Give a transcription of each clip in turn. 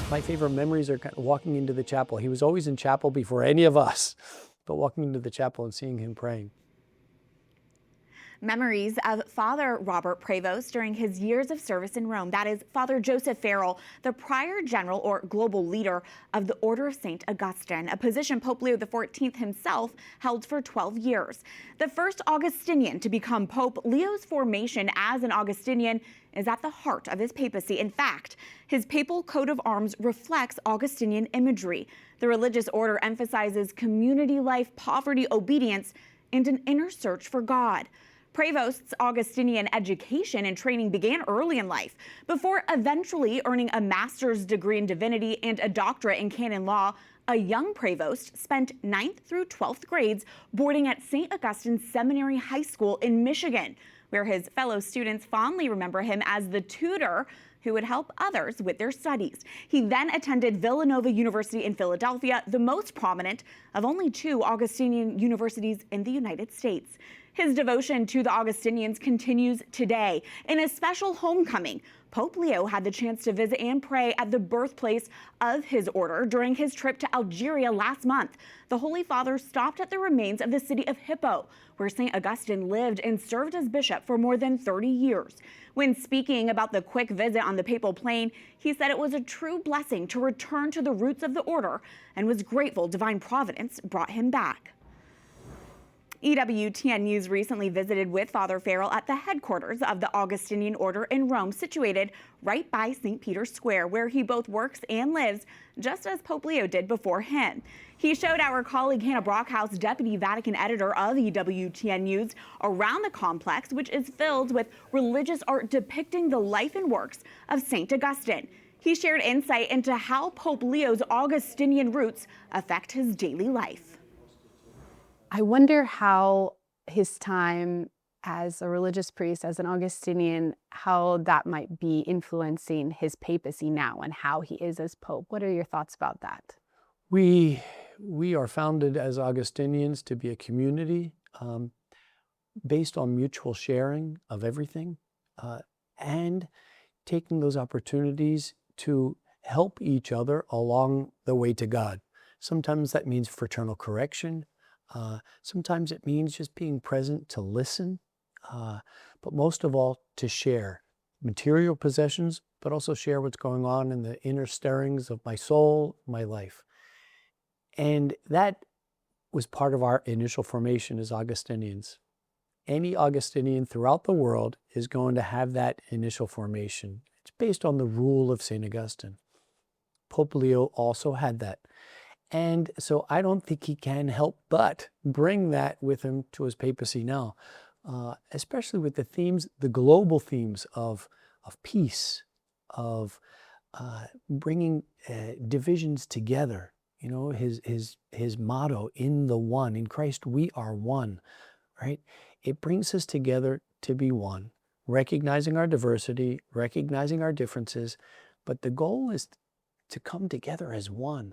My favorite memories are kind of walking into the chapel. He was always in chapel before any of us, but walking into the chapel and seeing him praying. Memories of Father Robert Prevost during his years of service in Rome. That is Father Joseph Farrell, the prior general or global leader of the Order of St. Augustine, a position Pope Leo XIV himself held for 12 years. The first Augustinian to become Pope, Leo's formation as an Augustinian is at the heart of his papacy. In fact, his papal coat of arms reflects Augustinian imagery. The religious order emphasizes community life, poverty, obedience, and an inner search for God. Prevost's Augustinian education and training began early in life, before eventually earning a master's degree in divinity and a doctorate in canon law. A young Prevost spent 9th through 12th grades boarding at St. Augustine Seminary High School in Michigan, where his fellow students fondly remember him as the tutor who would help others with their studies. He then attended Villanova University in Philadelphia, the most prominent of only 2 Augustinian universities in the United States. His devotion to the Augustinians continues today. In a special homecoming, Pope Leo had the chance to visit and pray at the birthplace of his order during his trip to Algeria last month. The Holy Father stopped at the remains of the city of Hippo, where St. Augustine lived and served as bishop for more than 30 years. When speaking about the quick visit on the papal plane, he said it was a true blessing to return to the roots of the order and was grateful divine providence brought him back. EWTN News recently visited with Father Farrell at the headquarters of the Augustinian Order in Rome, situated right by St. Peter's Square, where he both works and lives, just as Pope Leo did before him. He showed our colleague Hannah Brockhouse, Deputy Vatican Editor of EWTN News, around the complex, which is filled with religious art depicting the life and works of St. Augustine. He shared insight into how Pope Leo's Augustinian roots affect his daily life. I wonder how his time as a religious priest, as an Augustinian, how that might be influencing his papacy now and how he is as Pope. What are your thoughts about that? We are founded as Augustinians to be a community based on mutual sharing of everything and taking those opportunities to help each other along the way to God. Sometimes that means fraternal correction. Sometimes it means just being present to listen, but most of all to share material possessions, but also share what's going on in the inner stirrings of my soul, my life. And that was part of our initial formation as Augustinians. Any Augustinian throughout the world is going to have that initial formation. It's based on the rule of St. Augustine. Pope Leo also had that. And so I don't think he can help but bring that with him to his papacy now, especially with the themes, the global themes of peace, of bringing divisions together. You know, his motto, in the one, in Christ we are one, right? It brings us together to be one, recognizing our diversity, recognizing our differences, but the goal is to come together as one.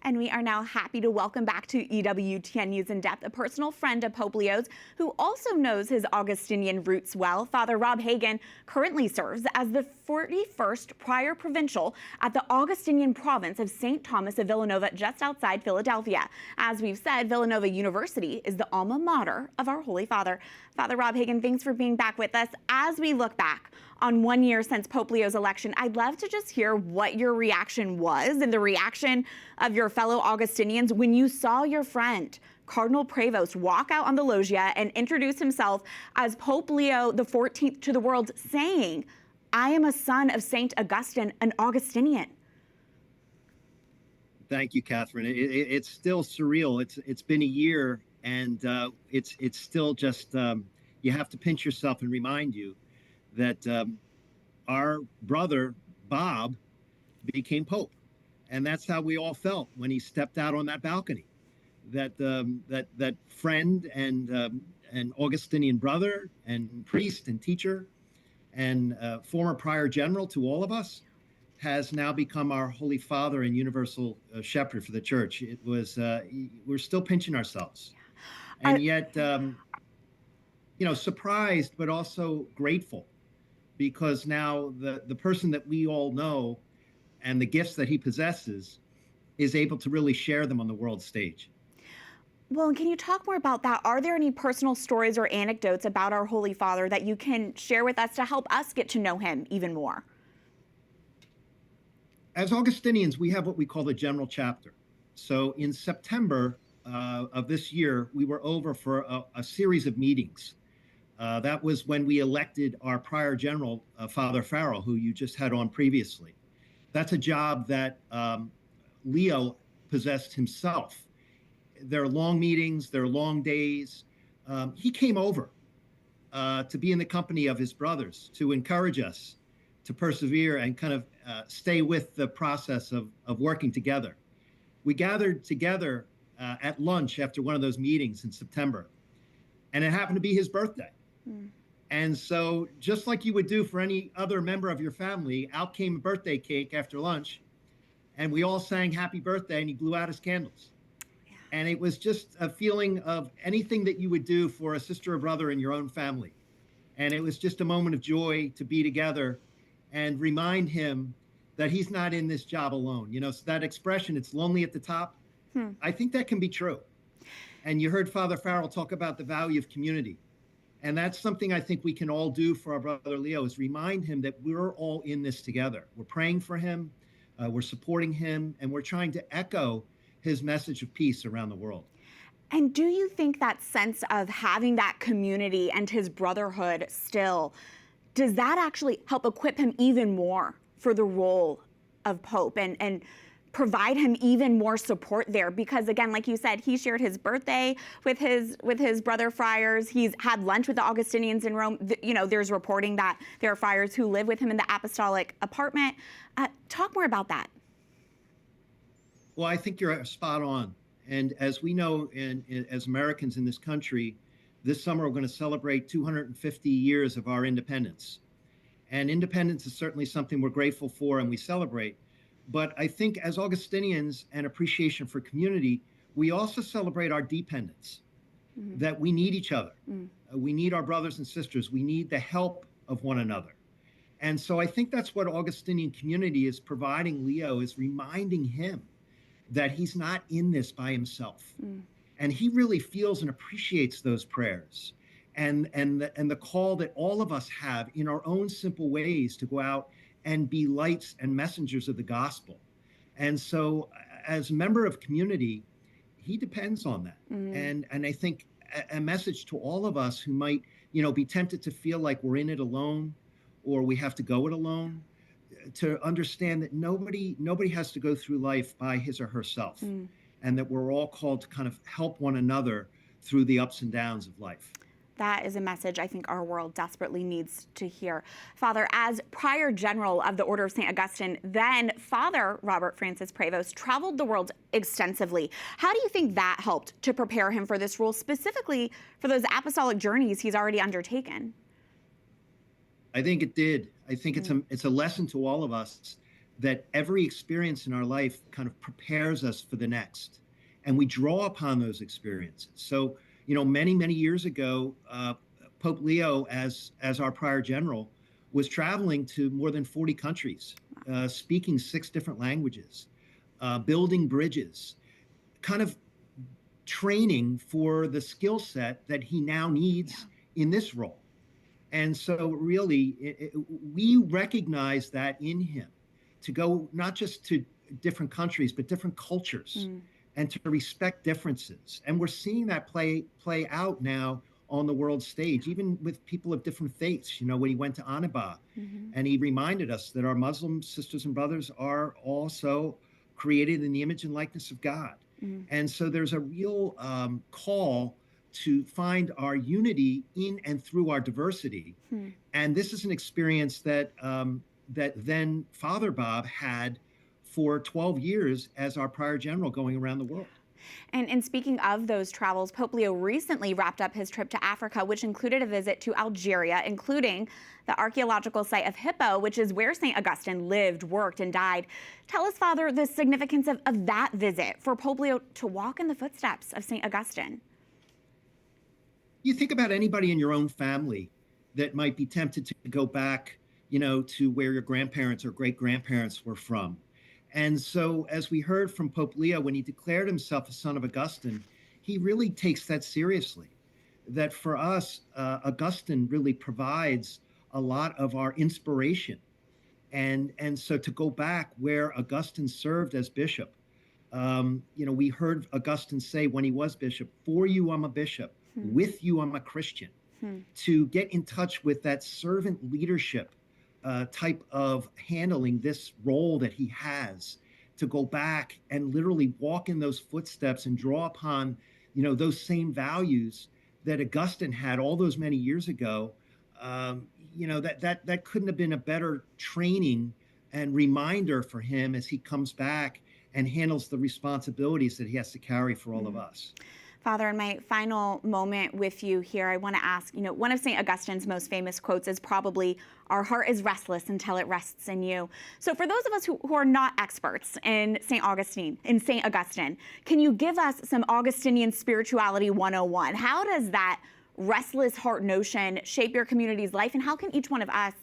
And we are now happy to welcome back to EWTN News In Depth a personal friend of Pope Leo's who also knows his Augustinian roots well. Father Rob Hagan currently serves as the 41st Prior Provincial at the Augustinian province of St. Thomas of Villanova, just outside Philadelphia. As we've said, Villanova University is the alma mater of our Holy Father. Father Rob Hagan, thanks for being back with us. As we look back on 1 year since Pope Leo's election, I'd love to just hear what your reaction was and the reaction of your fellow Augustinians when you saw your friend, Cardinal Prevost, walk out on the loggia and introduce himself as Pope Leo XIV to the world, saying, "I am a son of St. Augustine, an Augustinian." Thank you, Catherine. It's still surreal. It's been a year, and it's still just you have to pinch yourself and remind you that our brother Bob became Pope, and that's how we all felt when he stepped out on that balcony. That friend and an Augustinian brother and priest and teacher and former prior general to all of us has now become our Holy Father and universal shepherd for the church. It was we're still pinching ourselves, and yet surprised but also grateful, because now the person that we all know and the gifts that he possesses, is able to really share them on the world stage. Well, and can you talk more about that? Are there any personal stories or anecdotes about our Holy Father that you can share with us to help us get to know him even more? As Augustinians, we have what we call the General Chapter. So in September of this year, we were over for a series of meetings. That was when we elected our Prior General, Father Farrell, who you just had on previously. That's a job that Leo possessed himself. There are long meetings, there are long days. He came over to be in the company of his brothers, to encourage us to persevere and kind of stay with the process of working together. We gathered together at lunch after one of those meetings in September, and it happened to be his birthday. And so just like you would do for any other member of your family, out came a birthday cake after lunch, and we all sang happy birthday, and he blew out his candles. And it was just a feeling of anything that you would do for a sister or brother in your own family. And it was just a moment of joy to be together and remind him that he's not in this job alone. You know, so that expression, it's lonely at the top, I think that can be true. And you heard Father Farrell talk about the value of community. And that's something I think we can all do for our brother Leo, is remind him that we're all in this together. We're praying for him, we're supporting him, and we're trying to echo his message of peace around the world. And do you think that sense of having that community and his brotherhood still, does that actually help equip him even more for the role of Pope and provide him even more support there? Because again, like you said, he shared his birthday with his brother friars. He's had lunch with the Augustinians in Rome. You know, there's reporting that there are friars who live with him in the apostolic apartment. Talk more about that. Well, I think you're spot on. And as we know, as Americans in this country, this summer we're going to celebrate 250 years of our independence. And independence is certainly something we're grateful for and we celebrate. But I think as Augustinians and appreciation for community, we also celebrate our dependence, that we need each other. We need our brothers and sisters. We need the help of one another. And so I think that's what Augustinian community is providing Leo, is reminding him that he's not in this by himself. And he really feels and appreciates those prayers and the call that all of us have in our own simple ways to go out and be lights and messengers of the gospel. And so as a member of community, he depends on that. And I think a message to all of us who might, you know, be tempted to feel like we're in it alone or we have to go it alone, to understand that nobody has to go through life by his or herself, and that we're all called to kind of help one another through the ups and downs of life. That is a message I think our world desperately needs to hear. Father, as Prior General of the Order of St. Augustine, then Father Robert Francis Prevost traveled the world extensively. How do you think that helped to prepare him for this role, specifically for those apostolic journeys he's already undertaken? I think it did. I think it's a lesson to all of us that every experience in our life kind of prepares us for the next, and we draw upon those experiences. So, you know, many years ago, Pope Leo, as our Prior General, was traveling to more than 40 countries, speaking 6 different languages, building bridges, kind of training for the skill set that he now needs in this role. And so really, we recognize that in him, to go not just to different countries, but different cultures, and to respect differences. And we're seeing that play out now on the world stage, even with people of different faiths. You know, when he went to O.S.A, and he reminded us that our Muslim sisters and brothers are also created in the image and likeness of God. And so there's a real call to find our unity in and through our diversity. And this is an experience that that then Father Bob had for 12 years as our Prior General going around the world. And speaking of those travels, Pope Leo recently wrapped up his trip to Africa, which included a visit to Algeria, including the archaeological site of Hippo, which is where St. Augustine lived, worked, and died. Tell us, Father, the significance of that visit for Pope Leo to walk in the footsteps of St. Augustine. You think about anybody in your own family that might be tempted to go back, you know, to where your grandparents or great grandparents were from. And so, as we heard from Pope Leo, when he declared himself a son of Augustine, he really takes that seriously. That for us, Augustine really provides a lot of our inspiration. And so to go back where Augustine served as bishop, we heard Augustine say when he was bishop, "For you I'm a bishop, with you I'm a Christian." To get in touch with that servant leadership type of handling this role that he has, to go back and literally walk in those footsteps and draw upon, those same values that Augustine had all those many years ago. That couldn't have been a better training and reminder for him as he comes back and handles the responsibilities that he has to carry for all of us. Father, in my final moment with you here, I want to ask, one of St. Augustine's most famous quotes is probably, "Our heart is restless until it rests in you." So for those of us who are not experts in St. Augustine, can you give us some Augustinian spirituality 101? How does that restless heart notion shape your community's life, and how can each one of us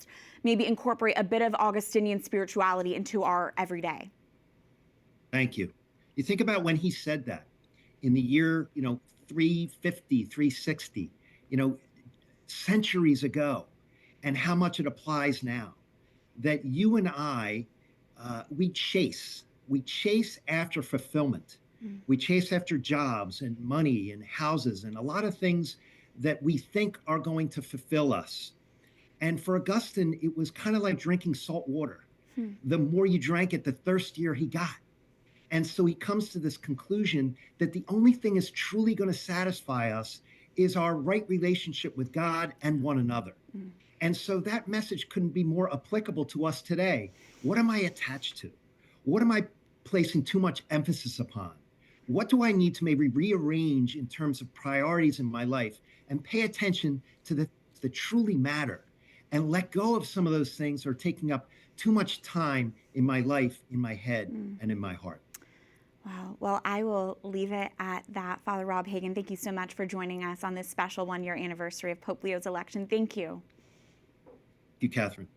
maybe incorporate a bit of Augustinian spirituality into our everyday? Thank you. You think about when he said that in the year, 350, 360, centuries ago, and how much it applies now. That you and I, we chase after fulfillment. We chase after jobs and money and houses and a lot of things that we think are going to fulfill us. And for Augustine, it was kind of like drinking salt water. The more you drank it, the thirstier he got. And so he comes to this conclusion that the only thing is truly going to satisfy us is our right relationship with God and one another. And so that message couldn't be more applicable to us today. What am I attached to? What am I placing too much emphasis upon? What do I need to maybe rearrange in terms of priorities in my life and pay attention to the truly matter, and let go of some of those things that are taking up too much time in my life, in my head, and in my heart. Wow. Well, I will leave it at that. Father Rob Hagan, thank you so much for joining us on this special one-year anniversary of Pope Leo's election. Thank you. Thank you, Catherine.